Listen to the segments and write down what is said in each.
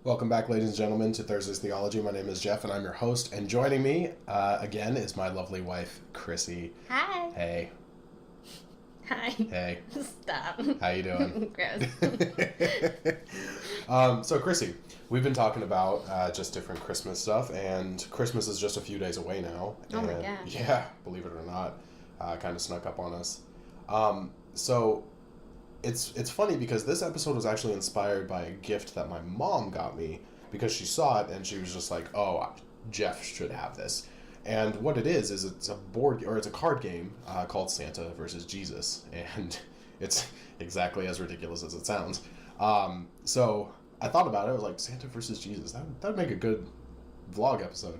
Welcome back, ladies and gentlemen, to Thursday's Theology. My name is Jeff, and I'm your host. And joining me, again, is my lovely wife, Chrissy. Hi. Hey. Hi. Hey. Stop. How you doing? Gross. So, Chrissy, we've been talking about just different Christmas stuff, and Christmas is just a few days away now. Oh my and, gosh. Yeah, believe it or not, kind of snuck up on us. So it's funny because this episode was actually inspired by a gift that my mom got me because she saw it and she was just like, "Oh, Jeff should have this." And what it is it's a it's a card game called Santa versus Jesus, and it's exactly as ridiculous as it sounds. So I thought about it. I was like, Santa versus Jesus. That'd make a good vlog episode.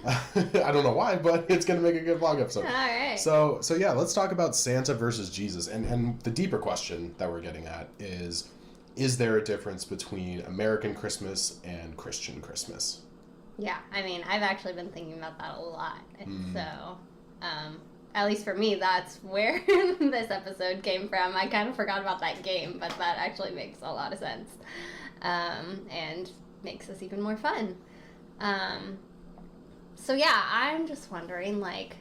I don't know why, but it's gonna make a good vlog episode. All right. So yeah, let's talk about Santa versus Jesus, and the deeper question that we're getting at is there a difference between American Christmas and Christian Christmas? Yeah, I mean, I've actually been thinking about that a lot. So, at least for me, that's where this episode came from. I kind of forgot about that game, but that actually makes a lot of sense, and makes this even more fun. So yeah, I'm just wondering, like,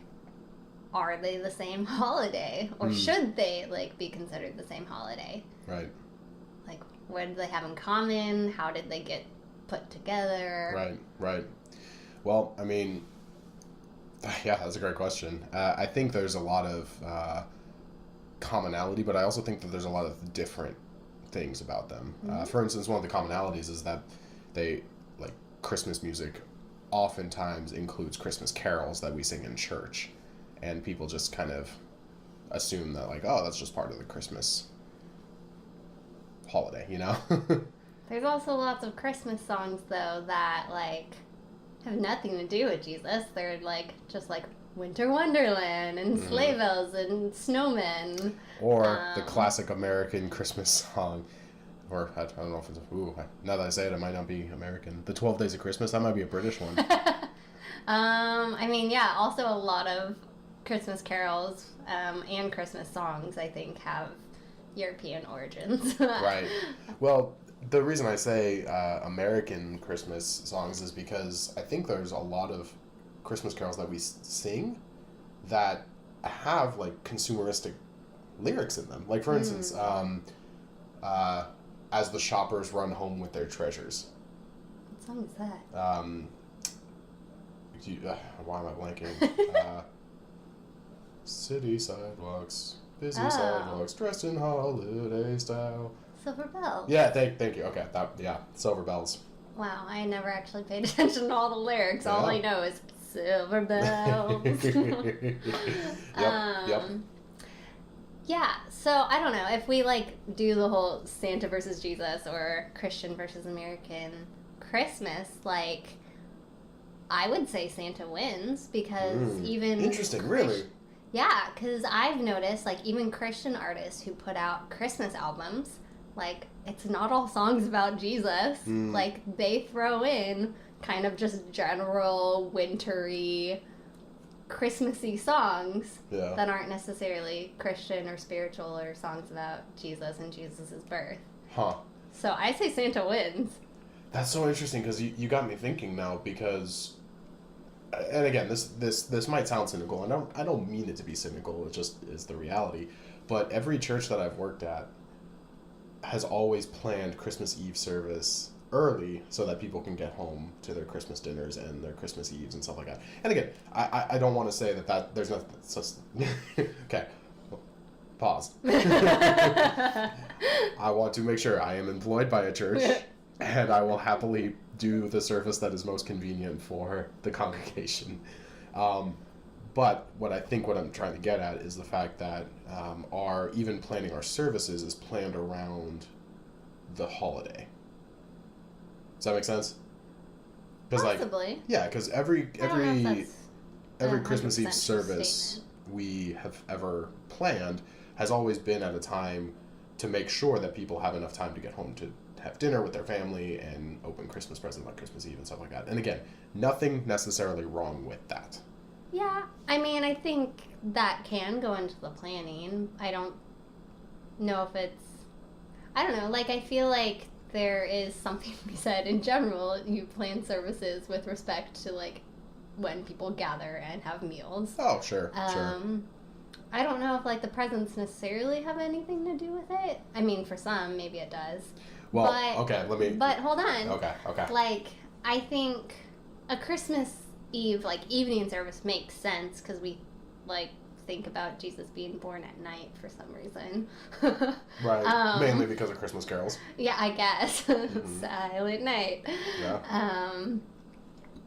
are they the same holiday? Or should they, like, be considered the same holiday? Right. Like, what do they have in common? How did they get put together? Right. Well, I mean, yeah, that's a great question. I think there's a lot of commonality, but I also think that there's a lot of different things about them. For instance, one of the commonalities is that they, like, Christmas music oftentimes includes Christmas carols that we sing in church, and people just kind of assume that, like, oh, that's just part of the Christmas holiday, you know? There's also lots of Christmas songs, though, that, like, have nothing to do with Jesus. They're, like, just, like, Winter Wonderland and sleigh bells and snowmen. Or the classic American Christmas song. Or, I don't know if it's... now that I say it, it might not be American. The 12 Days of Christmas, that might be a British one. I mean, yeah, also a lot of Christmas carols and Christmas songs, I think, have European origins. Right. Well, the reason I say American Christmas songs is because I think there's a lot of Christmas carols that we sing that have, like, consumeristic lyrics in them. Like, for instance, as the shoppers run home with their treasures. What song is that? Why am I blanking? City sidewalks, busy sidewalks, dressed in holiday style. Silver Bells. Yeah, thank you. Okay, Silver Bells. Wow, I never actually paid attention to all the lyrics. Yeah. All I know is Silver Bells. Yep. Yeah, so I don't know, if we, like, do the whole Santa versus Jesus or Christian versus American Christmas, like, I would say Santa wins because even... Interesting, really? Yeah, because I've noticed, like, even Christian artists who put out Christmas albums, like, it's not all songs about Jesus. Like, they throw in kind of just general wintry Christmassy songs that aren't necessarily Christian or spiritual or songs about Jesus and Jesus' birth. Huh. So I say Santa wins. That's so interesting because you got me thinking now because, and again, this might sound cynical, and I don't mean it to be cynical, it just is the reality, but every church that I've worked at has always planned Christmas Eve service early so that people can get home to their Christmas dinners and their Christmas Eves and stuff like that. And again, I don't want to say that there's nothing... Okay. Pause. I want to make sure I am employed by a church and I will happily do the service that is most convenient for the congregation. But what I'm trying to get at is the fact that even planning our services is planned around the holiday. Does that make sense? Possibly. Like, yeah, because every Christmas Eve service statement we have ever planned has always been at a time to make sure that people have enough time to get home to have dinner with their family and open Christmas presents on Christmas Eve and stuff like that. And again, nothing necessarily wrong with that. Yeah, I mean, I think that can go into the planning. I don't know if it's... I don't know, like, I feel like there is something to be said in general. You plan services with respect to, like, when people gather and have meals. Oh, sure. I don't know if, like, the presents necessarily have anything to do with it. I mean, for some, maybe it does. Well, but, okay, let me... But hold on. Okay. Like, I think a Christmas Eve, like, evening service makes sense because we, like, think about Jesus being born at night for some reason. Right. Mainly because of Christmas carols. Yeah, I guess. Mm-hmm. Silent Night. Yeah.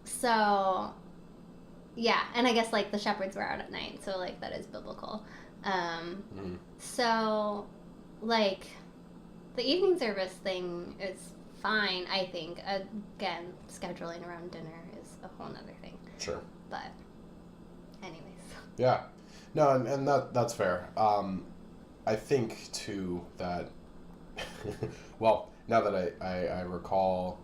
So, yeah, and I guess, like, the shepherds were out at night, so, like, that is biblical. So, like, the evening service thing is fine, I think. Again, scheduling around dinner is a whole nother thing. Sure. But, anyways. Yeah. No, and that's fair. I think, too, that... well, now that I recall...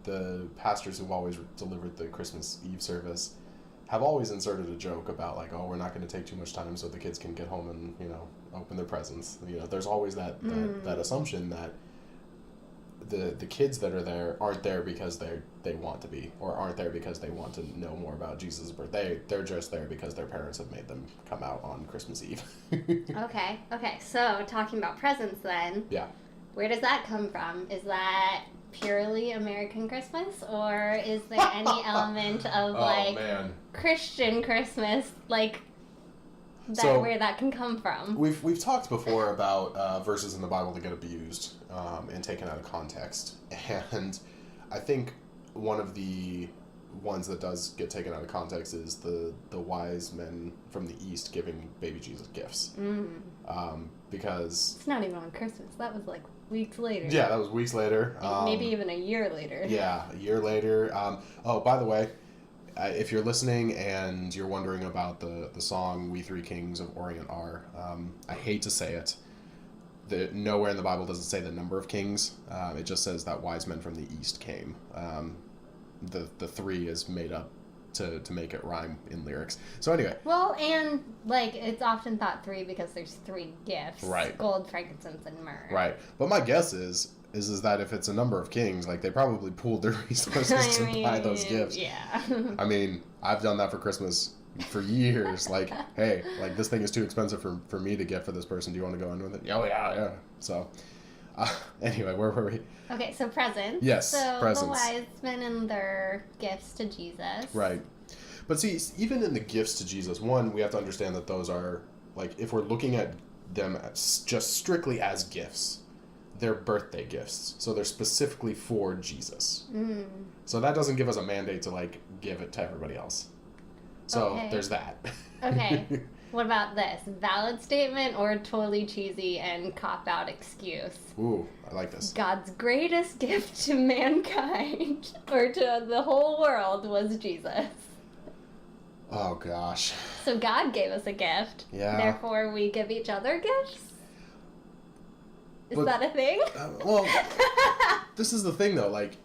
the pastors who've always delivered the Christmas Eve service have always inserted a joke about, like, oh, we're not going to take too much time so the kids can get home and, you know, open their presents. You know, there's always that assumption that the kids that are there aren't there because they want to be, or aren't there because they want to know more about Jesus' birthday. They're just there because their parents have made them come out on Christmas Eve. Okay. So, talking about presents then. Yeah. Where does that come from? Is that purely American Christmas, or is there any element of Christian Christmas, like that, where that can come from? We've talked before about verses in the Bible that get abused and taken out of context, and I think one of the ones that does get taken out of context is the wise men from the East giving baby Jesus gifts, because it's not even on Christmas. That was like weeks later. Yeah, that was weeks later. Maybe even a year later. Yeah, a year later. Oh, by the way, if you're listening and you're wondering about the song "We Three Kings of Orient Are," I hate to say it. Nowhere in the Bible does it say the number of kings. It just says that wise men from the East came. The three is made up to make it rhyme in lyrics. So anyway. Well, and, like, it's often thought three because there's three gifts. Right. Gold, frankincense, and myrrh. Right. But my guess is that if it's a number of kings, like, they probably pooled their resources to buy those gifts. Yeah. I mean, I've done that for Christmas for years. Like, hey, like, this thing is too expensive for me to get for this person. Do you want to go in with it? Oh, yeah. So, anyway, where were we? Okay, so presents. Yes, so presents. The wise men and their gifts to Jesus. Right. But see, even in the gifts to Jesus, one, we have to understand that those are, like, if we're looking at them as just strictly as gifts, they're birthday gifts. So they're specifically for Jesus. So that doesn't give us a mandate to, like, give it to everybody else. So there's that. Okay. What about this? Valid statement or totally cheesy and cop-out excuse? Ooh, I like this. God's greatest gift to mankind, or to the whole world, was Jesus. Oh, gosh. So God gave us a gift. Yeah. Therefore, we give each other gifts? Is that a thing? Well, this is the thing, though. Like,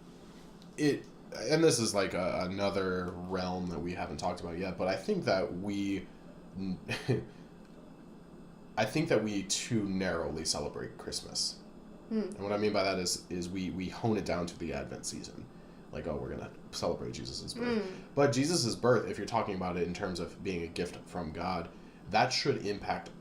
and this is, like, another realm that we haven't talked about yet, but I think that we too narrowly celebrate Christmas. And what I mean by that is we hone it down to the Advent season. Like, oh, we're going to celebrate Jesus' birth. But Jesus' birth, if you're talking about it in terms of being a gift from God, that should impact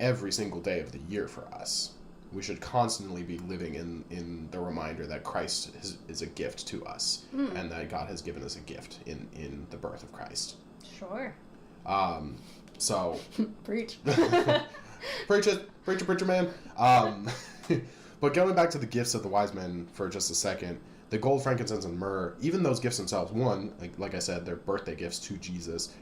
every single day of the year for us. We should constantly be living in the reminder that Christ is a gift to us, and that God has given us a gift in the birth of Christ. Sure. So... Preach. Preacher man. But going back to the gifts of the wise men for just a second, the gold, frankincense, and myrrh, even those gifts themselves, one, like I said, they're birthday gifts to Jesus.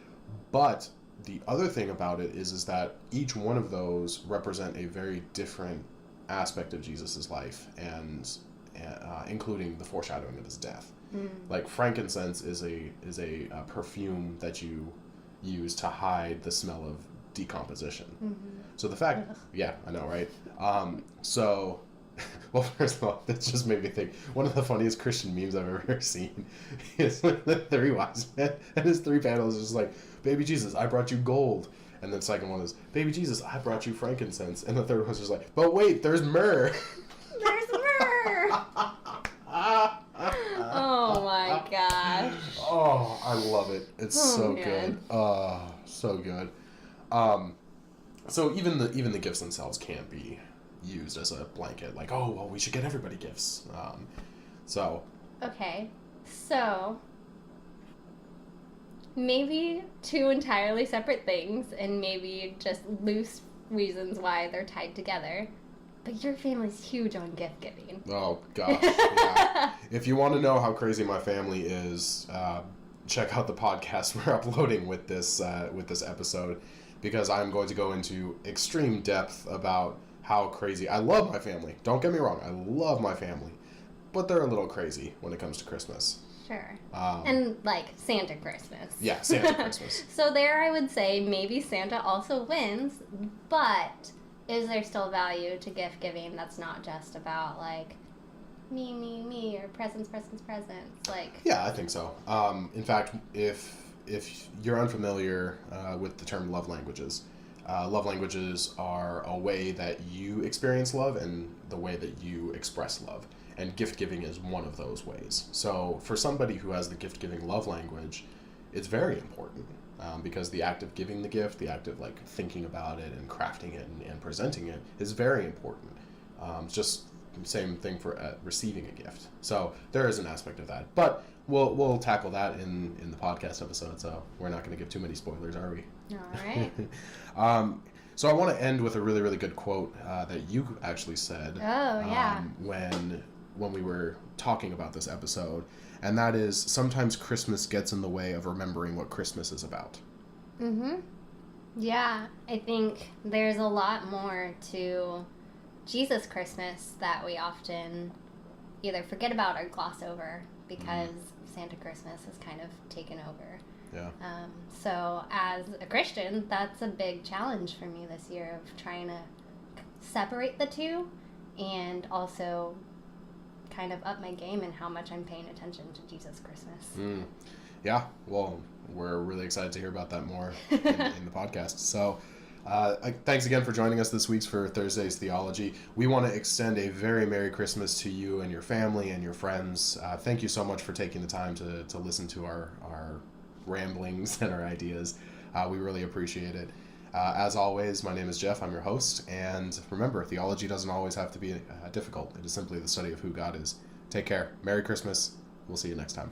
But the other thing about it is that each one of those represent a very different aspect of Jesus' life, and including the foreshadowing of his death. Like, frankincense is a perfume that you use to hide the smell of decomposition. So the fact, yeah, I know, right? So, well, first of all, that just made me think, one of the funniest Christian memes I've ever seen is the three wise men, and his three panels is just like, baby Jesus, I brought you gold. And the second one is, baby Jesus, I brought you frankincense. And the third one's just like, but wait, there's myrrh. There's myrrh. I love it. It's so good. So good. So even the gifts themselves can't be used as a blanket. Like, oh, well, we should get everybody gifts. So. Okay. So maybe two entirely separate things, and maybe just loose reasons why they're tied together. But your family's huge on gift giving. Oh gosh, yeah. If you want to know how crazy my family is, check out the podcast we're uploading with this episode, because I'm going to go into extreme depth about how crazy. I love my family. Don't get me wrong. I love my family, but they're a little crazy when it comes to Christmas. Sure. And like Santa Christmas. Yeah, Santa Christmas. So there I would say maybe Santa also wins, but is there still value to gift giving that's not just about like me, or presents? Like, yeah, I think so. In fact, if you're unfamiliar with the term love languages are a way that you experience love and the way that you express love. And gift giving is one of those ways. So for somebody who has the gift giving love language, it's very important because the act of giving the gift, the act of like thinking about it and crafting it and presenting it is very important. It's just the same thing for receiving a gift. So there is an aspect of that, but we'll tackle that in the podcast episode. So we're not going to give too many spoilers, are we? All right. So I want to end with a really, really good quote that you actually said. Oh, yeah. When we were talking about this episode, and that is, sometimes Christmas gets in the way of remembering what Christmas is about. Mm-hmm. Yeah, I think there's a lot more to Jesus Christmas that we often either forget about or gloss over because Santa Christmas has kind of taken over. Yeah. So as a Christian, that's a big challenge for me this year of trying to separate the two and also kind of up my game in how much I'm paying attention to Jesus Christmas. Yeah, well, we're really excited to hear about that more in the podcast. So thanks again for joining us this week for Thursday's Theology. We want to extend a very Merry Christmas to you and your family and your friends. Thank you so much for taking the time to listen to our ramblings and our ideas. We really appreciate it. As always, my name is Jeff. I'm your host. And remember, theology doesn't always have to be difficult. It is simply the study of who God is. Take care. Merry Christmas. We'll see you next time.